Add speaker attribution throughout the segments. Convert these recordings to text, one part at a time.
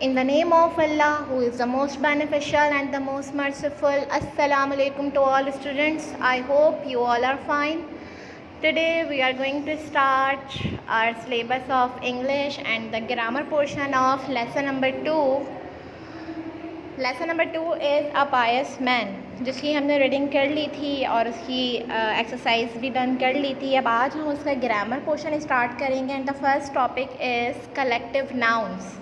Speaker 1: In the name of Allah, who is the most beneficial and the most merciful, Assalamu alaikum to all students. I hope you all are fine. Today we are going to start our syllabus of English and the grammar portion of lesson number 2. Lesson number 2 is a pious man, जिसकी हमने reading कर ली थी और उसकी exercise भी done कर ली थी. अब आज हम उसका ग्रामर पोर्शन स्टार्ट करेंगे and the first topic is collective nouns.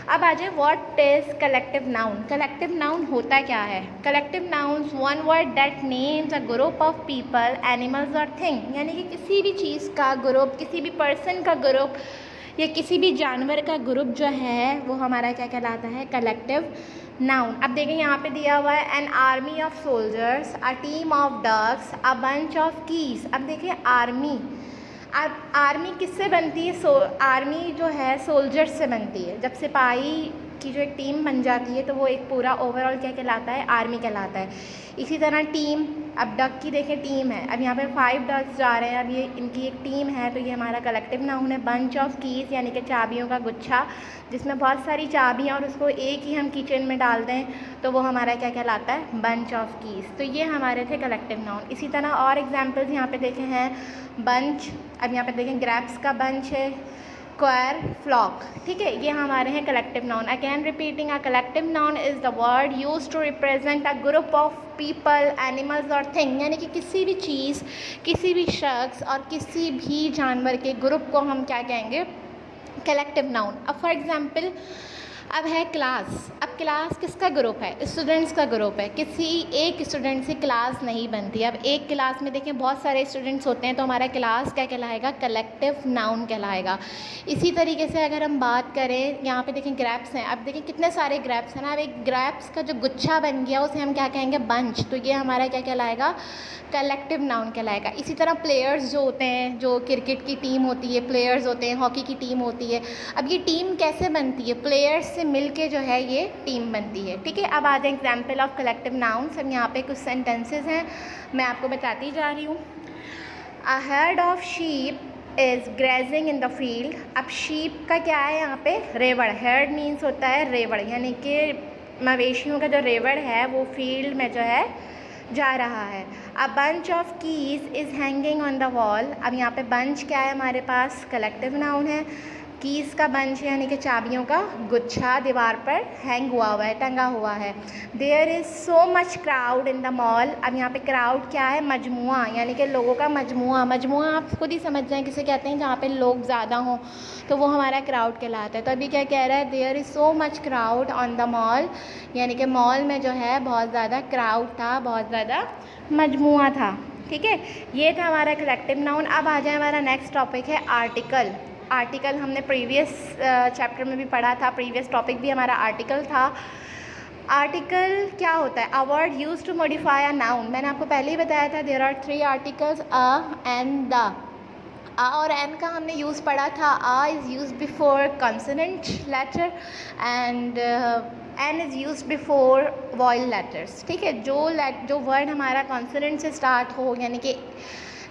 Speaker 1: अब आ जाए, what is collective noun. Collective noun होता क्या है? Collective nouns one word that names a group of people, animals और थिंग. यानी कि किसी भी चीज़ का ग्रुप, किसी भी पर्सन का ग्रुप या किसी भी जानवर का ग्रुप जो है वो हमारा क्या कहलाता है? Collective noun. अब देखें यहाँ पे दिया हुआ है an army of soldiers, a team of ducks, a bunch of keys. अब देखिए आर्मी, अब आर्मी किससे बनती है? आर्मी जो है सोल्जर्स से बनती है. जब सिपाही की जो एक टीम बन जाती है तो वो एक पूरा ओवरऑल क्या कहलाता है? आर्मी कहलाता है. इसी तरह टीम, अब डक की देखें टीम है, अब यहाँ पे 5 डक्स जा रहे हैं, अब ये इनकी एक टीम है तो ये हमारा कलेक्टिव नाउन है. बंच ऑफ कीज़ यानी कि चाबियों का गुच्छा, जिसमें बहुत सारी चाबियाँ और उसको एक ही हम किचन में डाल दें तो वो हमारा क्या कहलाता है? Bunch of keys. तो ये हमारे थे कलेक्टिव नाउन. इसी तरह और एग्जाम्पल्स यहाँ पे देखे हैं. बंच, अब यहाँ पे देखें ग्रैप्स का बंच है, स्क्वायर, फ्लॉक. ठीक है, ये हमारे हैं collective noun. Again repeating, a collective noun is the word used to represent a group of people, animals और थिंग. यानी कि किसी भी चीज़, किसी भी शख्स और किसी भी जानवर के ग्रुप को हम क्या कहेंगे? Collective noun. अब फॉर एग्जांपल, अब है क्लास. अब क्लास किसका ग्रुप है? स्टूडेंट्स का ग्रुप है. किसी एक स्टूडेंट से क्लास नहीं बनती. अब एक क्लास में देखें बहुत सारे स्टूडेंट्स होते हैं तो हमारा क्लास क्या कहलाएगा? कलेक्टिव नाउन कहलाएगा. इसी तरीके से अगर हम बात करें, यहाँ पे देखें ग्रैप्स हैं. अब देखें कितने सारे ग्रैप्स हैं ना. अब एक ग्रैप्स का जो गुच्छा बन गया उसे हम क्या कहेंगे? बंच. तो ये हमारा क्या कहलाएगा? कलेक्टिव नाउन कहलाएगा. इसी तरह प्लेयर्स जो होते हैं, जो क्रिकेट की टीम होती है, प्लेयर्स होते हैं, हॉकी की टीम होती है. अब ये टीम कैसे बनती है? प्लेयर्स से मिलके जो है ये टीम बनती है. ठीक है, अब आ जाए एग्जाम्पल ऑफ कलेक्टिव नाउन्स. अब यहाँ पे कुछ सेंटेंसेस हैं, मैं आपको बताती जा रही हूँ. A herd of sheep is grazing in the field. अब शीप का क्या है यहाँ पे? रेवड़. हर्ड मीन्स होता है रेवड़, यानी कि मवेशियों का जो रेवड़ है वो फील्ड में जो है जा रहा है. अ bunch of keys is hanging on the wall. अब यहाँ पे बंच क्या है हमारे पास? कलेक्टिव नाउन है. कीज़ का बंच है यानी कि चाबियों का गुच्छा दीवार पर हैंग हुआ है, टंगा हुआ है. There is so much crowd in the mall. अब यहाँ पे क्राउड क्या है? मजमुआ, यानी कि लोगों का मजमुआ. मजमुआ आप खुद ही समझ जाएं किसे कहते हैं, जहाँ पे लोग ज़्यादा हों तो वो हमारा क्राउड कहलाता है. तो अभी क्या कह रहा है? There is so much crowd on the mall, यानी कि मॉल में जो है बहुत ज़्यादा क्राउड था, बहुत ज़्यादा मजमुआ था. ठीक है, ये था हमारा कलेक्टिव नाउन. अब आ जाए हमारा नेक्स्ट टॉपिक है आर्टिकल. आर्टिकल हमने प्रीवियस चैप्टर में भी पढ़ा था, प्रीवियस टॉपिक भी हमारा आर्टिकल था. आर्टिकल क्या होता है? A word use to modify a noun. मैंने आपको पहले ही बताया था there are 3 articles, a, an, the. A और एन का हमने यूज़ पढ़ा था. A is use before consonant letter and an is use before vowel letters. ठीक है, जो वर्ड हमारा कॉन्सोनेंट से स्टार्ट हो, यानी कि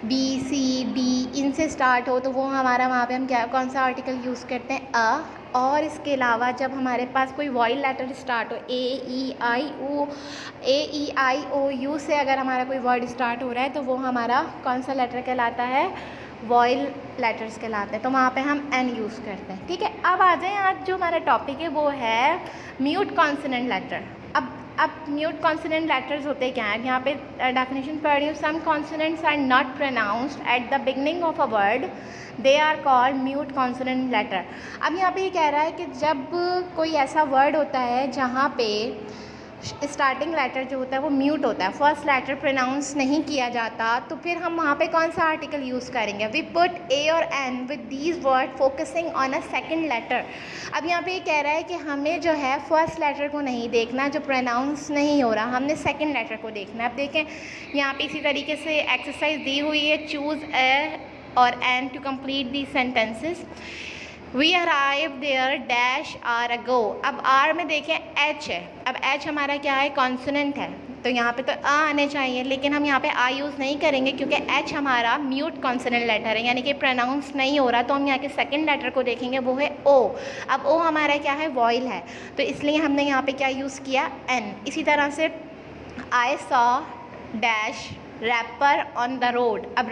Speaker 1: बी, सी, डी, इनसे स्टार्ट हो, तो वो हमारा वहाँ पे हम क्या, कौन सा आर्टिकल यूज़ करते हैं? अ. और इसके अलावा जब हमारे पास कोई वॉइल लेटर स्टार्ट हो, ए, ई, आई, ओ, यू से अगर हमारा कोई वर्ड स्टार्ट हो रहा है तो वो हमारा कौन सा लेटर कहलाता है? वॉइल लेटर्स कहलाते हैं. तो वहाँ पे हम एन यूज़ करते हैं. ठीक है, अब आ जाएँ, आज जो हमारा टॉपिक है वो है म्यूट कॉन्सोनेंट लेटर. अब म्यूट कॉन्सोनेंट लेटर्स होते क्या हैं? यहाँ पे डेफिनेशन पढ़ रही हूँ. Some consonants are not pronounced at the beginning of a word, they are called mute consonant letter. अब यहाँ पे ये कह रहा है कि जब कोई ऐसा वर्ड होता है जहाँ पे स्टार्टिंग लेटर जो होता है वो म्यूट होता है, फर्स्ट लेटर प्रोनाउंस नहीं किया जाता, तो फिर हम वहाँ पे कौन सा आर्टिकल यूज़ करेंगे? वी पुट ए और an with these word focusing on a second letter. अब यहाँ पे ये कह रहा है कि हमें जो है फर्स्ट लेटर को नहीं देखना जो प्रोनाउंस नहीं हो रहा, हमने सेकंड लेटर को देखना है. अब देखें यहाँ पे इसी तरीके से एक्सरसाइज दी हुई है. चूज़ ए और an to complete the sentences. We arrive there dash hour ago. अब आर में देखें एच है. अब एच हमारा क्या है? कॉन्सोनेंट है. तो यहाँ पे तो आ आने चाहिए, लेकिन हम यहाँ पे आ यूज़ नहीं करेंगे क्योंकि एच हमारा म्यूट कॉन्सोनेंट लेटर है, यानी कि प्रोनाउंस नहीं हो रहा। तो हम यहाँ के सेकंड लेटर को देखेंगे, वो है ओ। अब ओ हमारा क्या है, वॉइल है, तो इसलिए हमने यहाँ पे क्या यूज़ किया, एन। इसी तरह से I saw dash wrapper on the road. अब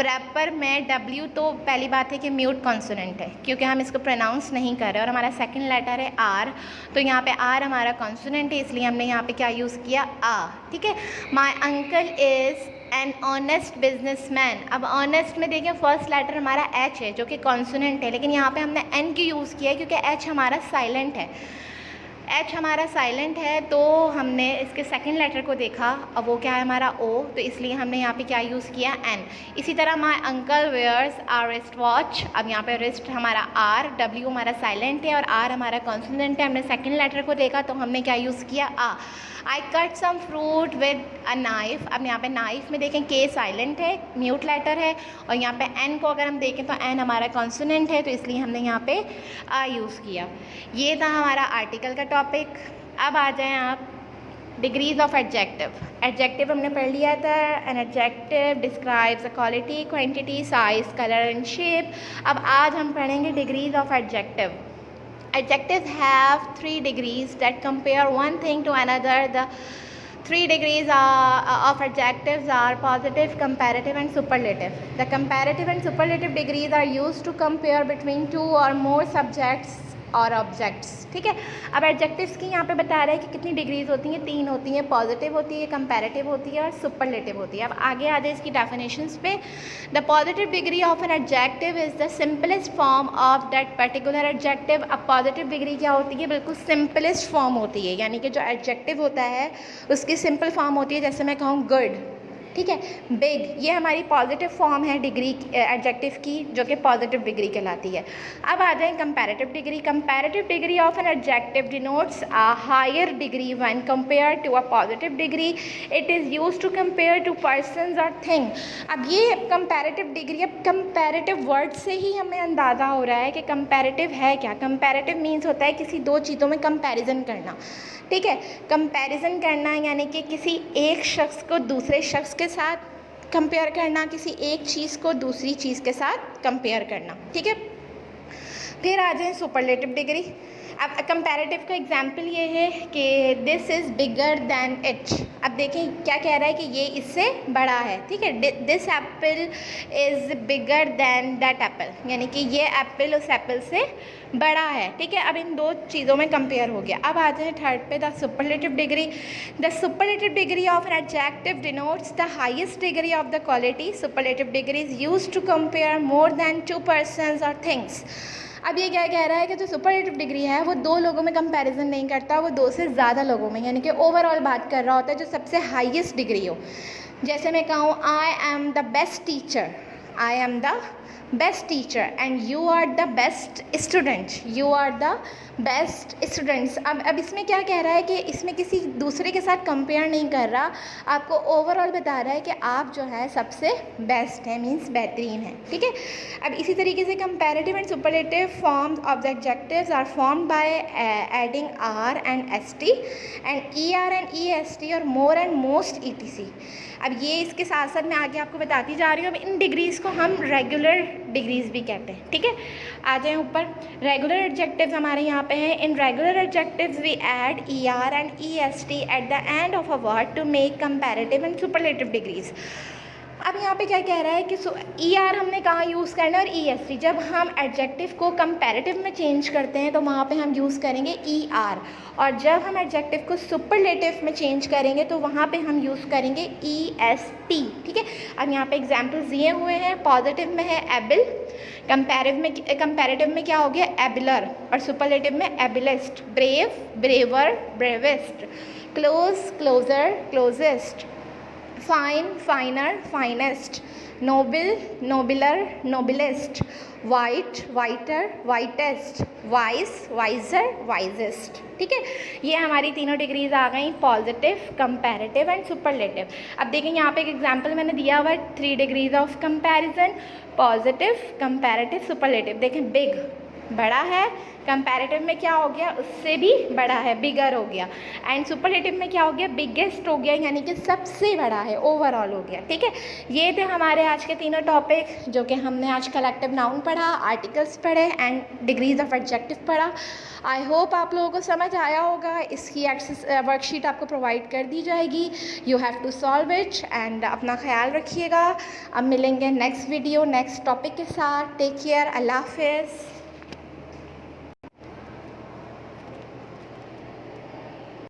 Speaker 1: रैपर में W तो पहली बात है कि म्यूट कॉन्सोनेंट है क्योंकि हम इसको प्रोनाउंस नहीं कर रहे, और हमारा सेकंड लेटर है आर, तो यहाँ पे आर हमारा कॉन्सोनेंट है, इसलिए हमने यहाँ पे क्या यूज़ किया, आ। ठीक है। My uncle is an honest businessman. अब ऑनेस्ट में देखें फर्स्ट लेटर हमारा एच है जो कि कॉन्सोनेंट है, लेकिन यहाँ पे हमने एन की यूज़ किया है क्योंकि एच हमारा साइलेंट है। एच हमारा साइलेंट है, तो हमने इसके सेकंड लेटर को देखा, अब वो क्या है हमारा ओ, तो इसलिए हमने यहाँ पे क्या यूज़ किया, एन। इसी तरह my uncle wears a wrist watch. अब यहाँ पे रिस्ट हमारा आर, डब्ल्यू हमारा साइलेंट है और आर हमारा कॉन्सोनेंट है। हमने सेकंड लेटर को देखा तो हमने क्या यूज़ किया, a. I cut some fruit with a knife. अब यहाँ पे नाइफ में देखें के साइलेंट है, म्यूट लेटर है, और यहाँ पे एन को अगर हम देखें तो एन हमारा कॉन्सोनेंट है, तो इसलिए हमने यहाँ पे आ यूज़ किया। ये था हमारा आर्टिकल का टॉपिक। अब आ जाएं आप डिग्रीज ऑफ एडजेक्टिव। एडजेक्टिव हमने पढ़ लिया था, an adjective describes a quality, quantity, size, colour and shape. अब आज हम पढ़ेंगे degrees of adjective. Adjectives have 3 degrees that compare one thing to another. The 3 degrees of adjectives are positive, comparative and superlative. The comparative and superlative degrees are used to compare between 2 or more subjects और objects. ठीक है। अब adjectives की यहाँ पे बता रहा है कि कितनी डिग्रीज होती हैं, 3 होती हैं, पॉजिटिव होती है, कंपैरेटिव होती है और सुपरलेटिव होती है। अब आगे आ जाए इसकी डेफिनेशंस पे। The positive degree of an adjective is the simplest form of that particular adjective. अब पॉजिटिव डिग्री क्या होती है, बिल्कुल सिंपलेस्ट फॉर्म होती है, यानी कि जो एडजेक्टिव होता है उसकी सिंपल फॉर्म होती है। जैसे मैं कहूँ गुड, ठीक है, बिग, ये हमारी पॉजिटिव फॉर्म है डिग्री एडजेक्टिव की, जो कि पॉजिटिव डिग्री कहलाती है। अब आ जाए comparative degree. Comparative degree of an adjective denotes a higher degree when compare to a positive degree. It is used to compare two persons और थिंग। अब ये कंपैरेटिव डिग्री, अब कंपैरेटिव वर्ड से ही हमें अंदाज़ा हो रहा है कि कंपैरेटिव है क्या। कंपैरेटिव मीन्स होता है किसी दो चीज़ों में कंपैरिजन करना। ठीक है, कंपैरिजन करना यानी कि किसी एक शख्स को दूसरे शख्स के साथ कंपेयर करना, किसी एक चीज़ को दूसरी चीज़ के साथ कंपेयर करना। ठीक है। फिर आ जाए सुपरलेटिव डिग्री। अब कंपैरेटिव का एग्जांपल ये है कि this is bigger than it. अब देखें क्या कह रहा है कि ये इससे बड़ा है। ठीक है, this Apple is bigger than that Apple, यानी कि ये एप्पल उस एप्पल से बड़ा है। ठीक है, अब इन दो चीज़ों में कंपेयर हो गया। अब आ जाए थर्ड पे, the superlative degree. The superlative degree of an adjective denotes the highest degree of the quality. Superlative degree is used to compare more than 2 persons और थिंग्स। अब ये क्या कह रहा है कि जो सुपरलेटिव डिग्री है वो 2 लोगों में कंपैरिजन नहीं करता, वो 2 से ज़्यादा लोगों में, यानी कि ओवरऑल बात कर रहा होता है, जो सबसे हाईएस्ट डिग्री हो। जैसे मैं कहूँ I am the best teacher, I am the best teacher and you are the best student, you are the best students. अब इसमें क्या कह रहा है कि इसमें किसी दूसरे के साथ कंपेयर नहीं कर रहा, आपको ओवरऑल बता रहा है कि आप जो है सबसे बेस्ट है, मींस बेहतरीन है। ठीक है। अब इसी तरीके से comparative and superlative forms of the adjectives are formed by adding R and S T and E R and E S T और more and most E T C. अब ये इसके साथ साथ मैं आगे आपको बताती जा रही हूँ। अब इन डिग्रीज़ को हम रेगुलर डिग्रीज़ भी कहते हैं। ठीक है, आ जाए ऊपर। रेगुलर एडजेक्टिव्स हमारे यहाँ पे हैं। In regular adjectives we add E R and E S T at the end of a word to make comparative and superlative degrees. अब यहाँ पे क्या कह रहा है कि ई आर हमने कहाँ यूज़ करना है और ई एस टी। जब हम एडजेक्टिव को कंपैरेटिव में चेंज करते हैं तो वहाँ पे हम यूज़ करेंगे ई आर, और जब हम एडजेक्टिव को सुपरलेटिव में चेंज करेंगे तो वहाँ पे हम यूज़ करेंगे ई एस टी। ठीक है। अब यहाँ पे एग्जाम्पल्स दिए हुए हैं। पॉजिटिव में है एबिल, कंपैरेटिव में क्या हो गया, एबिलर, और सुपरलेटिव में ablest. Brave, braver, bravest. Close, closer, closest. Fine, finer, finest. Noble, nobler, noblest. White, whiter, whitest. Wise, wiser, wisest. ठीक है, ये हमारी तीनों डिग्रीज आ गई, पॉजिटिव, कंपैरेटिव एंड सुपरलेटिव। अब देखें यहाँ पे एक एग्जांपल मैंने दिया हुआ है, 3 degrees of comparison, positive, comparative, superlative. देखें बिग, बड़ा है, कंपैरेटिव में क्या हो गया, उससे भी बड़ा है, बिगर हो गया, एंड सुपरलेटिव में क्या हो गया, बिगेस्ट हो गया, यानी कि सबसे बड़ा है, ओवरऑल हो गया। ठीक है, ये थे हमारे आज के तीनों टॉपिक, जो कि हमने आज कलेक्टिव नाउन पढ़ा, आर्टिकल्स पढ़े एंड डिग्रीज ऑफ एडजेक्टिव पढ़ा। आई होप आप लोगों को समझ आया होगा। इसकी वर्कशीट आपको प्रोवाइड कर दी जाएगी, you have to solve it and अपना ख्याल रखिएगा। अब मिलेंगे नेक्स्ट वीडियो नेक्स्ट टॉपिक के साथ। टेक केयर, अल्लाह हाफिज़।